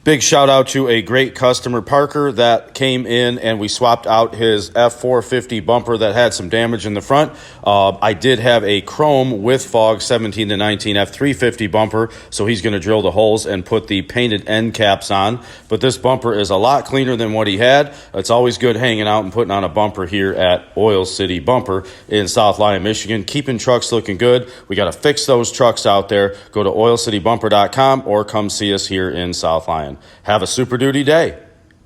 Big shout out to a great customer, Parker, that came in and we swapped out his F450 bumper that had some damage in the front. I did have a chrome with fog 17 to 19 F350 bumper, so he's going to drill the holes and put the painted end caps on. But this bumper is a lot cleaner than what he had. It's always good hanging out and putting on a bumper here at Oil City Bumper in South Lyon, Michigan. Keeping trucks looking good. We got to fix those trucks out there. Go to oilcitybumper.com or come see us here in South Lyon. Have a Super Duty day.